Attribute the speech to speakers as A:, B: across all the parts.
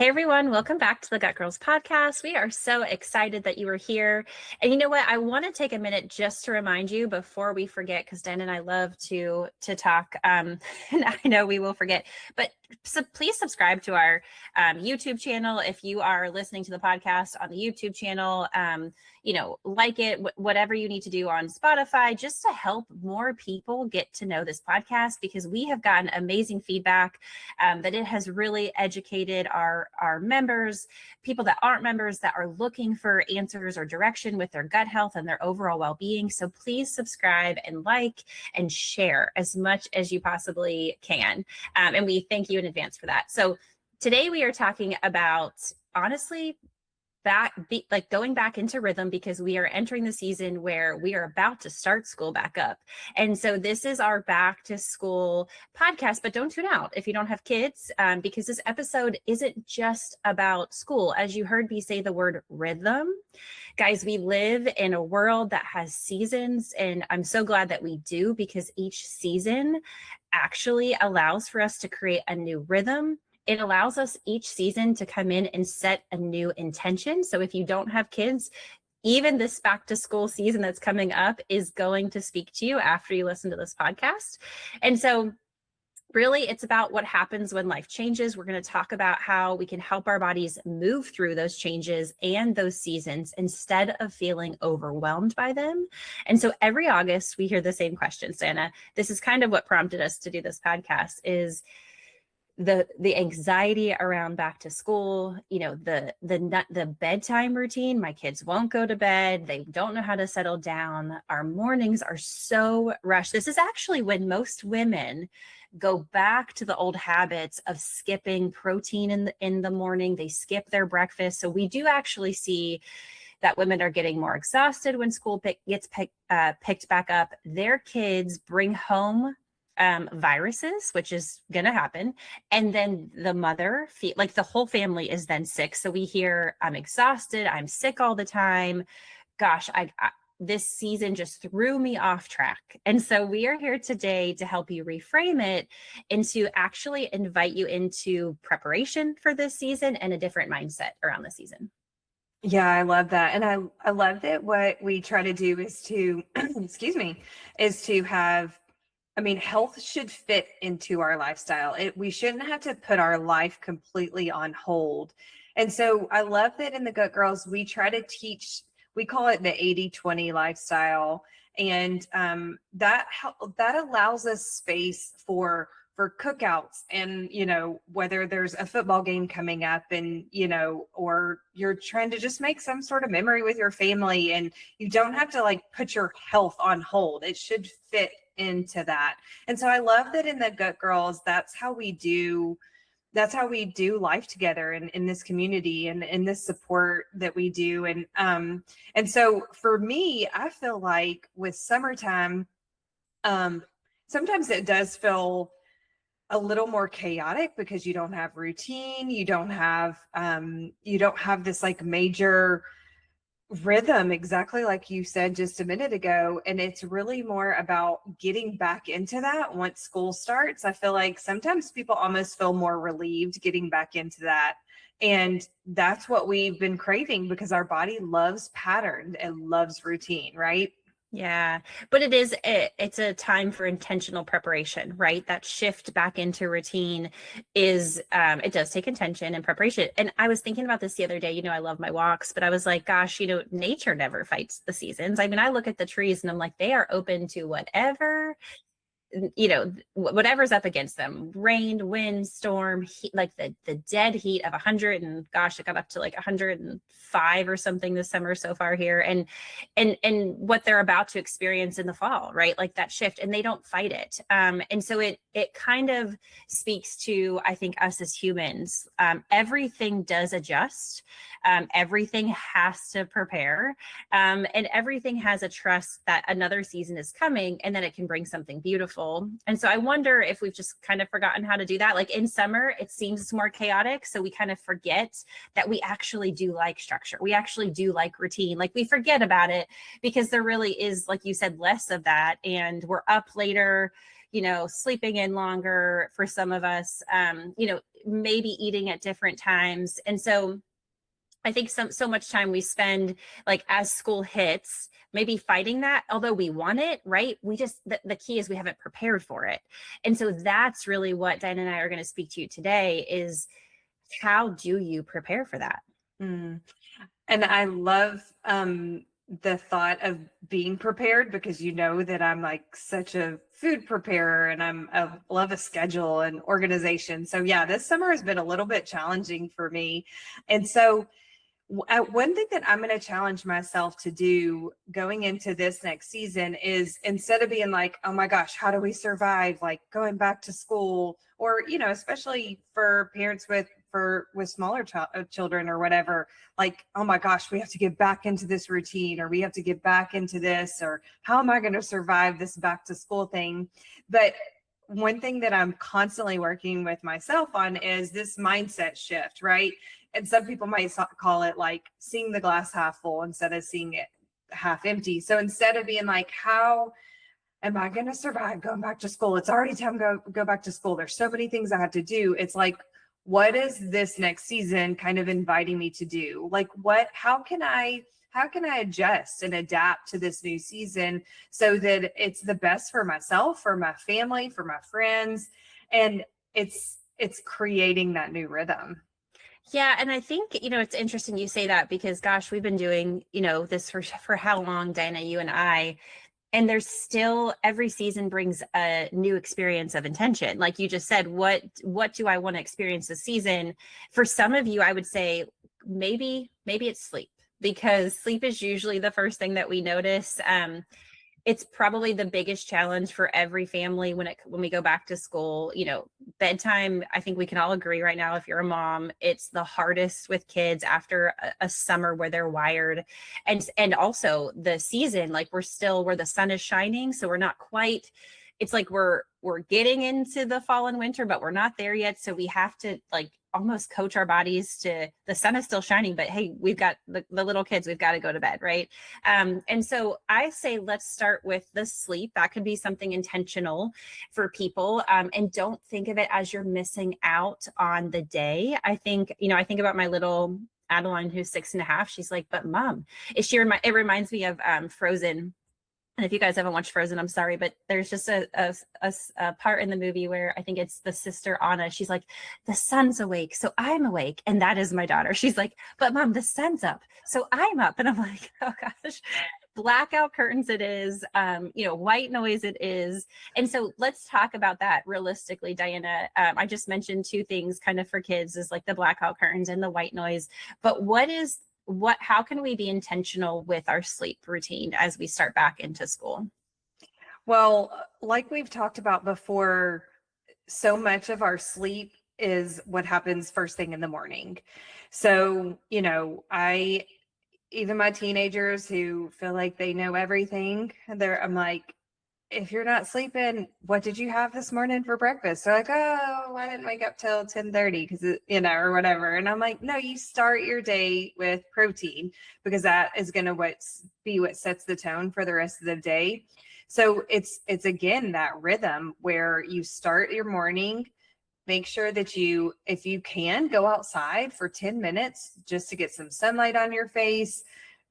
A: Hey everyone, welcome back to the Gut Girls podcast. We are so excited that you are here. And you know what? I want to take a minute just to remind you before we forget, because Dan and I love to talk, and I know we will forget, but please subscribe to our YouTube channel. If you are listening to the podcast on the YouTube channel, like it, whatever you need to do on Spotify, just to help more people get to know this podcast, because we have gotten amazing feedback that it has really educated our members, people that aren't members that are looking for answers or direction with their gut health and their overall well-being. So please subscribe and like and share as much as you possibly can. And we thank you in advance for that. So today we are talking about, honestly, going back into rhythm, because we are entering the season where we are about to start school back up. And so this is our back to school podcast, but don't tune out if you don't have kids, because this episode isn't just about school. As you heard me say the word rhythm, guys, we live in a world that has seasons, and I'm so glad that we do, because each season actually allows for us to create a new rhythm. It allows us each season to come in and set a new intention. So if you don't have kids, even this back to school season that's coming up is going to speak to you after you listen to this podcast. And so really, it's about what happens when life changes. We're going to talk about how we can help our bodies move through those changes and those seasons instead of feeling overwhelmed by them. And so every August, we hear the same question, Santa. This is kind of what prompted us to do this podcast, is the anxiety around back to school, the bedtime routine. My kids won't go to bed. They don't know how to settle down. Our mornings are so rushed. This is actually when most women go back to the old habits of skipping protein in the morning. They skip their breakfast. So we do actually see that women are getting more exhausted when school gets picked back up. Their kids bring home viruses, which is going to happen. And then the mother, like the whole family is then sick. So we hear, I'm exhausted, I'm sick all the time. Gosh, this season just threw me off track. And so we are here today to help you reframe it and to actually invite you into preparation for this season and a different mindset around the season.
B: Yeah, I love that. And I love that what we try to do is to, is to have, health should fit into our lifestyle. We shouldn't have to put our life completely on hold. And so I love that in the Gut Girls, we try to teach, we call it the 80-20 lifestyle. And that allows us space for cookouts, and whether there's a football game coming up, and or you're trying to just make some sort of memory with your family, and you don't have to like put your health on hold. It should fit into that. And so I love that in the Gut Girls, that's how we do life together in this community and in this support that we do. And so for me, I feel like with summertime, sometimes it does feel a little more chaotic because you don't have routine. You don't have this like major rhythm, exactly like you said just a minute ago. And it's really more about getting back into that once school starts. I feel like sometimes people almost feel more relieved getting back into that. And that's what we've been craving, because our body loves pattern and loves routine, right?
A: Yeah, but it's a time for intentional preparation, right? That shift back into routine is, it does take intention and preparation. And I was thinking about this the other day. I love my walks, but I was like, gosh, nature never fights the seasons. I mean, I look at the trees and I'm like, they are open to whatever, whatever's up against them: rain, wind, storm, heat, like the dead heat of 100, and gosh, it got up to like 105 or something this summer so far here, and what they're about to experience in the fall, right? Like that shift, and they don't fight it. And so it kind of speaks to, I think, us as humans. Everything does adjust. Everything has to prepare, and everything has a trust that another season is coming and that it can bring something beautiful. And so I wonder if we've just kind of forgotten how to do that. Like in summer, it seems more chaotic. So we kind of forget that we actually do like structure. We actually do like routine. Like we forget about it because there really is, like you said, less of that. And we're up later, sleeping in longer for some of us. maybe eating at different times. And so I think so much time we spend like as school hits, maybe fighting that, although we want it, right? We just, the key is we haven't prepared for it. And so that's really what Diana and I are going to speak to you today is how do you prepare for that?
B: Mm. And I love the thought of being prepared because you know that I'm like such a food preparer and I love a schedule and organization. So yeah, this summer has been a little bit challenging for me. And so one thing that I'm going to challenge myself to do going into this next season is instead of being like, oh my gosh, how do we survive? Like going back to school or, you know, especially for parents with smaller children or whatever, like, oh my gosh, we have to get back into this routine or we have to get back into this, or how am I going to survive this back to school thing? But one thing that I'm constantly working with myself on is this mindset shift, right? And some people might call it like seeing the glass half full instead of seeing it half empty. So instead of being like, how am I going to survive going back to school? It's already time to go back to school. There's so many things I have to do. It's like, what is this next season kind of inviting me to do? Like how can I adjust and adapt to this new season so that it's the best for myself, for my family, for my friends, and it's creating that new rhythm.
A: Yeah. And I think, it's interesting you say that because gosh, we've been doing, this for how long, Diana, you and I, and there's still every season brings a new experience of intention. Like you just said, what do I want to experience this season? For some of you, I would say maybe it's sleep, because sleep is usually the first thing that we notice. It's probably the biggest challenge for every family when we go back to school. Bedtime, I think we can all agree right now, if you're a mom, it's the hardest with kids after a summer where they're wired. And also the season, like we're still where the sun is shining. So we're not quite, it's like we're getting into the fall and winter, but we're not there yet. So we have to like almost coach our bodies to, the sun is still shining, but hey, we've got the little kids, we've got to go to bed, right? And so I say, let's start with the sleep. That could be something intentional for people. And don't think of it as you're missing out on the day. I think about my little Adeline, who's 6.5. She's like, but mom, it reminds me of Frozen. And if you guys haven't watched Frozen, I'm sorry, but there's just a part in the movie where I think it's the sister Anna. She's like, the sun's awake, so I'm awake. And that is my daughter. She's like, but mom, the sun's up, so I'm up. And I'm like, oh gosh, blackout curtains it is, white noise it is. And so let's talk about that realistically, Diana. I just mentioned two things kind of for kids is like the blackout curtains and the white noise. But how can we be intentional with our sleep routine as we start back into school?
B: Well, like we've talked about before, so much of our sleep is what happens first thing in the morning. So, even my teenagers who feel like they know everything, I'm like, if you're not sleeping, what did you have this morning for breakfast? They're like, oh, I didn't wake up till 10:30 because, or whatever. And I'm like, no, you start your day with protein because that is going to be what sets the tone for the rest of the day. So it's again, that rhythm where you start your morning, make sure that if you can, go outside for 10 minutes just to get some sunlight on your face,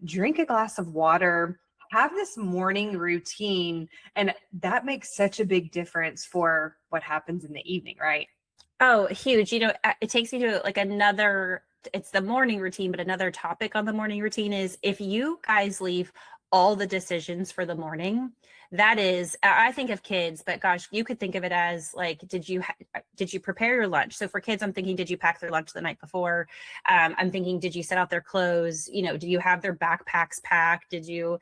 B: drink a glass of water, have this morning routine, and that makes such a big difference for what happens in the evening, right?
A: Oh, huge. It takes me to like it's the morning routine, but another topic on the morning routine is if you guys leave all the decisions for the morning, that is, I think of kids, but gosh, you could think of it as like, did you prepare your lunch? So for kids, I'm thinking, did you pack their lunch the night before? I'm thinking, did you set out their clothes? Do you have their backpacks packed? Did you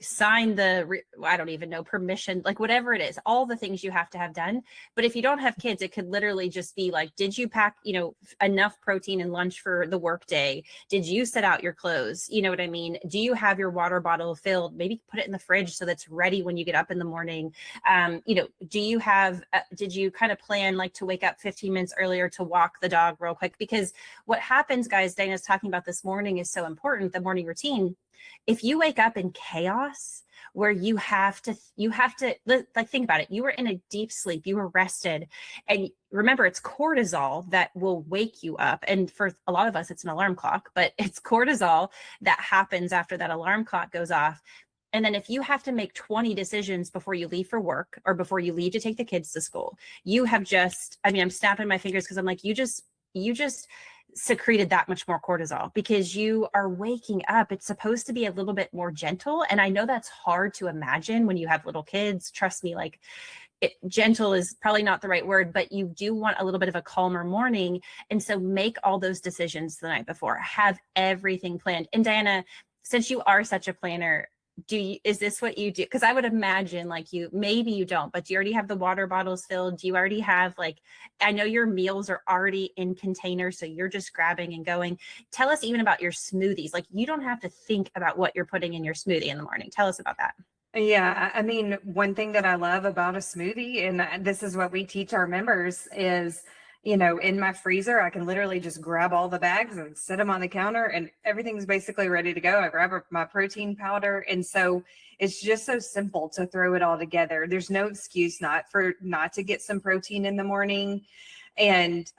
A: sign I don't even know, permission, like whatever it is, all the things you have to have done. But if you don't have kids, it could literally just be like, did you pack, enough protein and lunch for the work day? Did you set out your clothes? You know what I mean? Do you have your water bottle filled? Maybe put it in the fridge so that's ready when you get up in the morning. Do you have, did you kind of plan like to wake up 15 minutes earlier to walk the dog real quick? Because what happens, guys, Dana's talking about this morning is so important, the morning routine. If you wake up in chaos, where you have to like, think about it. You were in a deep sleep, you were rested, and remember, it's cortisol that will wake you up. And for a lot of us, it's an alarm clock, but it's cortisol that happens after that alarm clock goes off. And then if you have to make 20 decisions before you leave for work or before you leave to take the kids to school, you have just, I mean, I'm snapping my fingers because I'm like, you just secreted that much more cortisol because you are waking up. It's supposed to be a little bit more gentle. And I know that's hard to imagine when you have little kids. Trust me, like, gentle is probably not the right word, but you do want a little bit of a calmer morning. And so make all those decisions the night before, have everything planned. And Diana, since you are such a planner, is this what you do? Because I would imagine, like, maybe you don't, but do you already have the water bottles filled? Do you already have, like, I know your meals are already in containers, so you're just grabbing and going. Tell us even about your smoothies. Like, you don't have to think about what you're putting in your smoothie in the morning. Tell us about that.
B: Yeah, I mean, one thing that I love about a smoothie, and this is what we teach our members, is, in my freezer, I can literally just grab all the bags and set them on the counter and everything's basically ready to go. I grab my protein powder. And so it's just so simple to throw it all together. There's no excuse not to get some protein in the morning. And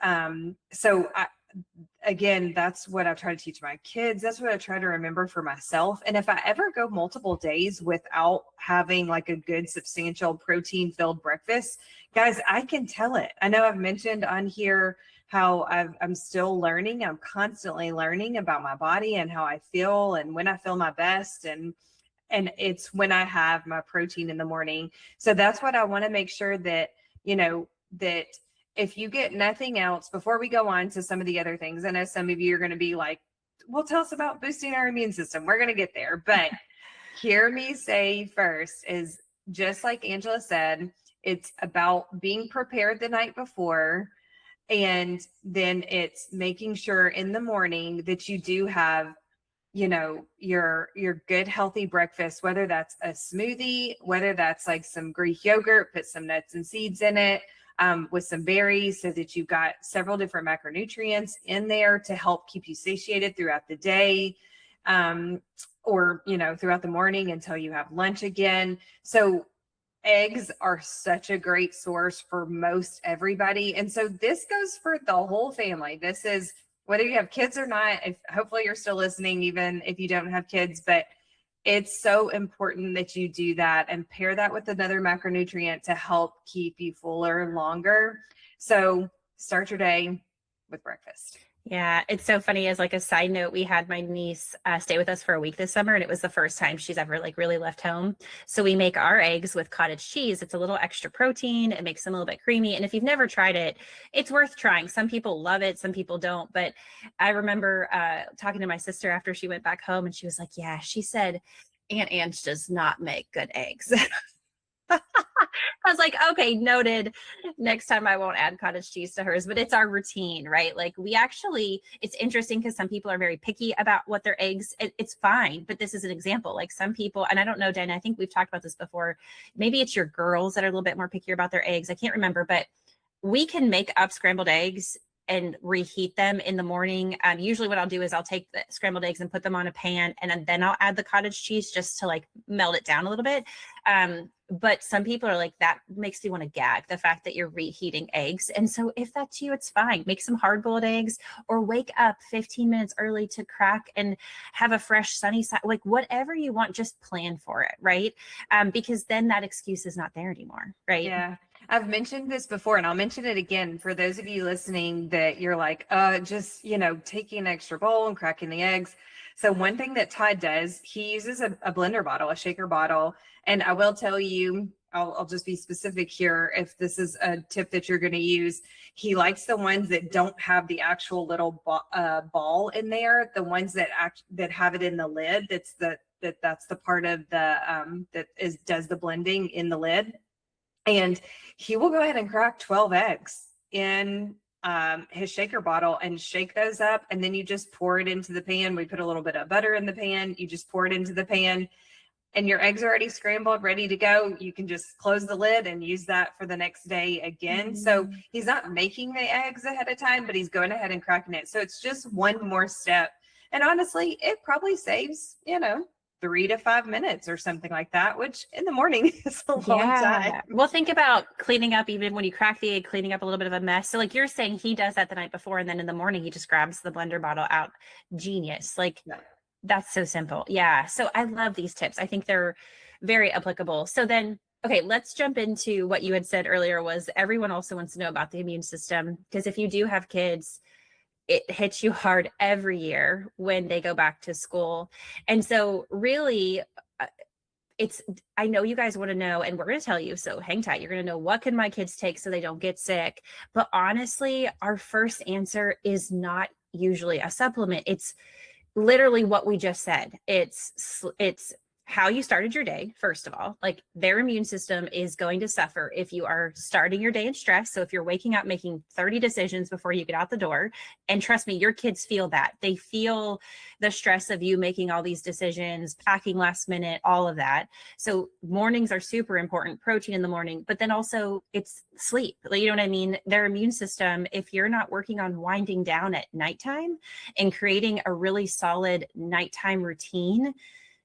B: again, that's what I try to teach my kids. That's what I try to remember for myself. And if I ever go multiple days without having like a good, substantial protein filled breakfast, guys, I can tell it. I know I've mentioned on here how I'm still learning. I'm constantly learning about my body and how I feel and when I feel my best. And it's when I have my protein in the morning. So that's what I want to make sure that, that if you get nothing else, before we go on to some of the other things, I know some of you are going to be like, well, tell us about boosting our immune system. We're going to get there. But hear me say first is, just like Angela said, it's about being prepared the night before. And then it's making sure in the morning that you do have, your good, healthy breakfast, whether that's a smoothie, whether that's like some Greek yogurt, put some nuts and seeds in it, with some berries, so that you've got several different macronutrients in there to help keep you satiated throughout the day, or, throughout the morning until you have lunch again. So eggs are such a great source for most everybody. And so this goes for the whole family. This is whether you have kids or not. Hopefully you're still listening, even if you don't have kids, but it's so important that you do that and pair that with another macronutrient to help keep you fuller longer. So start your day with breakfast.
A: Yeah, it's so funny. As like a side note, we had my niece stay with us for a week this summer, and it was the first time she's ever like really left home. So we make our eggs with cottage cheese. It's a little extra protein. It makes them a little bit creamy. And if you've never tried it, it's worth trying. Some people love it, some people don't. But I remember talking to my sister after she went back home, and she was like, yeah, she said, Aunt Ange does not make good eggs. I was like, okay, noted. Next time I won't add cottage cheese to hers, but it's our routine, right? Like it's interesting because some people are very picky about what their eggs, it's fine. But this is an example. Like some people, and I don't know, Dana, I think we've talked about this before. Maybe it's your girls that are a little bit more picky about their eggs. I can't remember, but we can make up scrambled eggs and reheat them in the morning. Usually what I'll do is I'll take the scrambled eggs and put them on a pan, and then I'll add the cottage cheese just to like melt it down a little bit. But some people are like, that makes me want to gag, the fact that you're reheating eggs. And so if that's you, it's fine. Make some hard-boiled eggs or wake up 15 minutes early to crack and have a fresh sunny side, like whatever you want, just plan for it, right? Because then that excuse is not there anymore, right?
B: Yeah. I've mentioned this before, and I'll mention it again for those of you listening that you're like, just, taking an extra bowl and cracking the eggs. So one thing that Todd does, he uses a blender bottle, a shaker bottle. And I will tell you, I'll just be specific here. If this is a tip that you're going to use, he likes the ones that don't have the actual little ball in there. The ones that have it in the lid. That's the part of the does the blending in the lid. And he will go ahead and crack 12 eggs in his shaker bottle and shake those up. And then you just pour it into the pan. We put a little bit of butter in the pan. You just pour it into the pan, and your eggs are already scrambled, ready to go. You can just close the lid and use that for the next day again. Mm-hmm. So he's not making the eggs ahead of time, but he's going ahead and cracking it. So it's just one more step And honestly, it probably saves, 3 to 5 minutes or something like that, which in the morning is a long time.
A: Yeah. Well, think about cleaning up, even when you crack the egg, cleaning up a little bit of a mess. So, like you're saying, he does that the night before, and then in the morning, he just grabs the blender bottle out. Genius. Like,
B: Yeah.
A: that's so simple. Yeah. So, I love these tips. I think they're very applicable. So, then, okay, let's jump into what you had said earlier was everyone also wants to know about the immune system. Because if you do have kids, it hits you hard every year when they go back to school. And so, really, I know you guys want to know, and we're going to tell you, so hang tight. You're going to know, what can my kids take so they don't get sick? But honestly, our first answer is not usually a supplement. It's literally what we just said. It's how you started your day. First of all, like, their immune system is going to suffer if you are starting your day in stress. So if you're waking up making 30 decisions before you get out the door, and trust me, your kids feel that. They feel the stress of you making all these decisions, packing last minute, all of that. So mornings are super important, protein in the morning, but then also it's sleep. You know what I mean? Their immune system, if you're not working on winding down at nighttime and creating a really solid nighttime routine,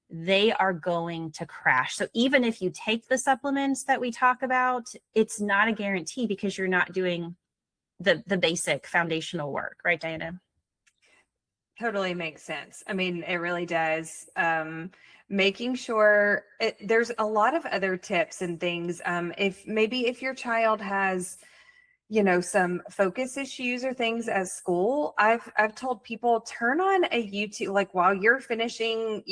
A: they are going to crash. So even if you take the supplements that we talk about, it's not a guarantee because you're not doing the basic foundational work, right, Diana?
B: Totally makes sense. I mean, it really does. Making sure there's a lot of other tips and things. If your child has, some focus issues or things at school, I've told people, turn on a YouTube, like while you're finishing,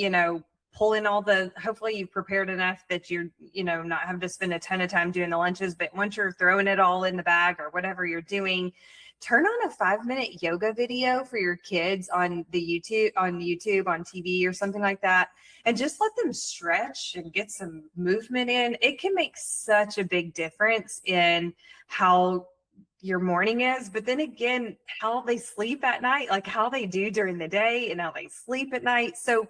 B: pulling hopefully you've prepared enough that you're, not having to spend a ton of time doing the lunches, but once you're throwing it all in the bag or whatever you're doing, turn on a 5-minute yoga video for your kids on YouTube, on TV or something like that. And just let them stretch and get some movement in. It can make such a big difference in how your morning is, but then again, how they sleep at night, like how they do during the day and how they sleep at night. So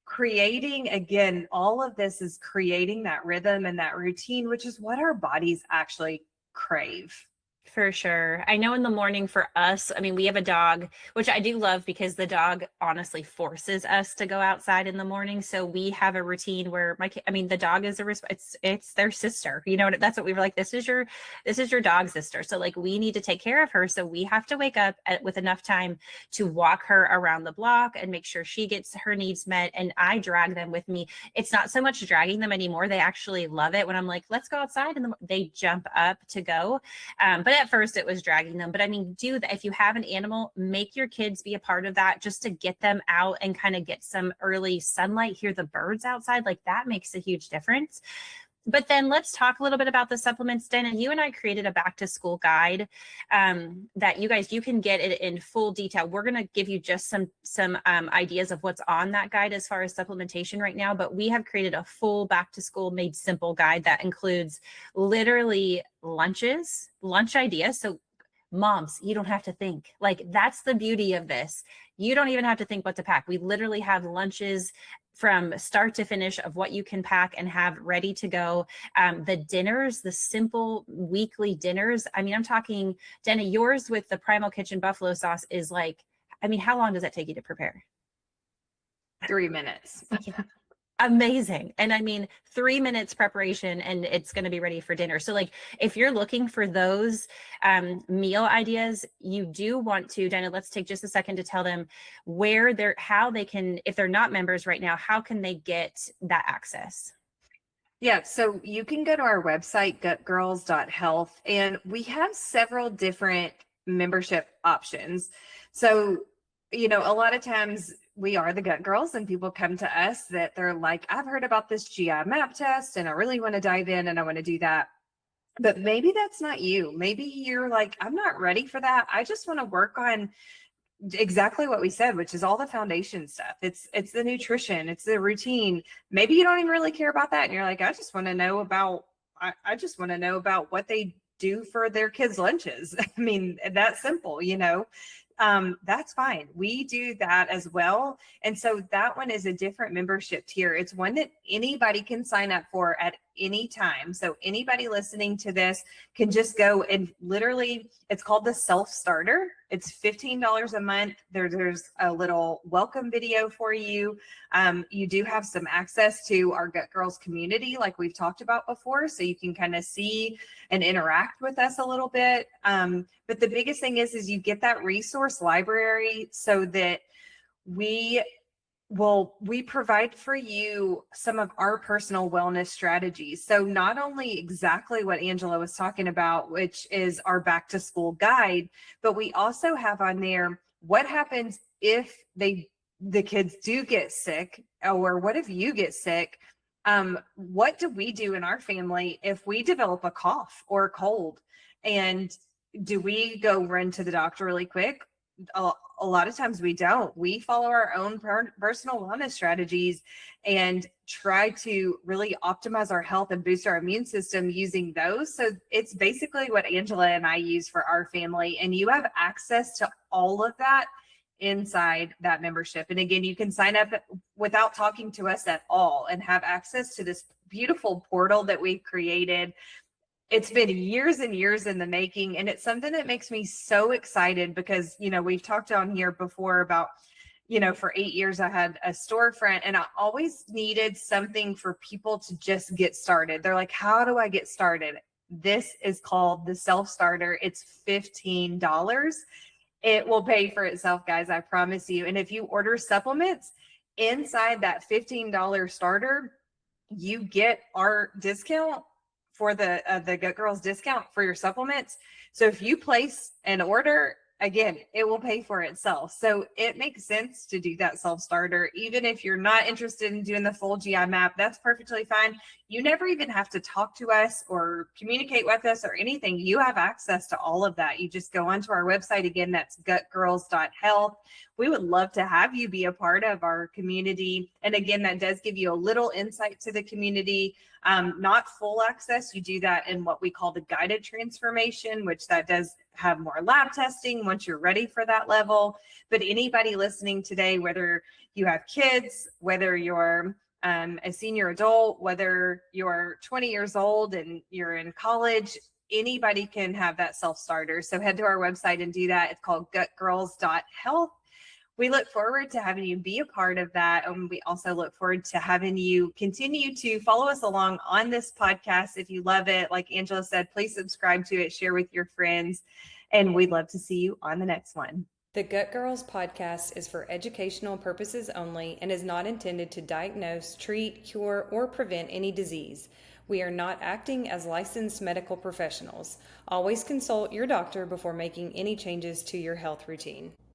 B: creating, again, all of this is creating that rhythm and that routine, which is what our bodies actually crave.
A: For sure. I know in the morning for us, I mean, we have a dog, which I do love because the dog honestly forces us to go outside in the morning. So we have a routine where the dog is it's their sister. That's what we were like, this is your dog sister. So like, we need to take care of her. So we have to wake up with enough time to walk her around the block and make sure she gets her needs met. And I drag them with me. It's not so much dragging them anymore. They actually love it when I'm like, let's go outside, and they jump up to go. But at first it was dragging them. But I mean, do that. If you have an animal, make your kids be a part of that, just to get them out and kind of get some early sunlight, hear the birds outside. Like, that makes a huge difference. But then let's talk a little bit about the supplements. Dana, you and I created a back to school guide that you can get it in full detail. We're going to give you just some ideas of what's on that guide as far as supplementation right now. But we have created a full back to school made simple guide that includes literally lunch ideas. So moms, you don't have to think. Like, that's the beauty of this. You don't even have to think what to pack. We literally have lunches from start to finish of what you can pack and have ready to go. The dinners, the simple weekly dinners. I mean, I'm talking, Dana, yours with the Primal Kitchen buffalo sauce is like, I mean, how long does that take you to prepare?
B: 3 minutes.
A: Amazing. And I mean, 3 minutes preparation and it's going to be ready for dinner. So like, if you're looking for those meal ideas, you do want to, Dana, let's take just a second to tell them how they can, if they're not members right now, how can they get that access?
B: Yeah, so you can go to our website, gutgirls.health, and we have several different membership options. So, a lot of times we are the Gut Girls and people come to us that they're like, I've heard about this GI map test and I really want to dive in and I want to do that. But maybe that's not you. Maybe you're like, I'm not ready for that. I just want to work on exactly what we said, which is all the foundation stuff. It's the nutrition, it's the routine. Maybe you don't even really care about that. And you're like, I just want to know about what they do for their kids' lunches. I mean, that's simple, that's fine. We do that as well. And so that one is a different membership tier. It's one that anybody can sign up for at any time. So anybody listening to this can just go and literally, it's called the self starter. It's $15 a month. There's a little welcome video for you. You do have some access to our Gut Girls community, like we've talked about before, so you can kind of see and interact with us a little bit. But the biggest thing is you get that resource library so that we provide for you some of our personal wellness strategies. So not only exactly what Angela was talking about, which is our back to school guide, but we also have on there what happens if the kids do get sick, or what if you get sick? What do we do in our family if we develop a cough or a cold? And do we go run to the doctor really quick? A lot of times we don't. We follow our own personal wellness strategies and try to really optimize our health and boost our immune system using those. So it's basically what Angela and I use for our family. And you have access to all of that inside that membership. And again, you can sign up without talking to us at all and have access to this beautiful portal that we've created. It's been years and years in the making, and it's something that makes me so excited because, we've talked on here before about, for 8 years I had a storefront, and I always needed something for people to just get started. They're like, how do I get started? This is called the Self Starter. It's $15. It will pay for itself, guys, I promise you. And if you order supplements inside that $15 starter, you get our discount for the Gut Girls discount for your supplements. So if you place an order, again, it will pay for itself. So it makes sense to do that self-starter. Even if you're not interested in doing the full GI map, that's perfectly fine. You never even have to talk to us or communicate with us or anything. You have access to all of that. You just go onto our website. Again, that's gutgirls.health. We would love to have you be a part of our community. And again, that does give you a little insight to the community. Not full access. You do that in what we call the guided transformation, which that does have more lab testing once you're ready for that level. But anybody listening today, whether you have kids, whether you're a senior adult, whether you're 20 years old and you're in college, anybody can have that self-starter. So head to our website and do that. It's called gutgirls.health. We look forward to having you be a part of that. And we also look forward to having you continue to follow us along on this podcast. If you love it, like Angela said, please subscribe to it, share with your friends, and we'd love to see you on the next one.
C: The Gut Girls podcast is for educational purposes only and is not intended to diagnose, treat, cure, or prevent any disease. We are not acting as licensed medical professionals. Always consult your doctor before making any changes to your health routine.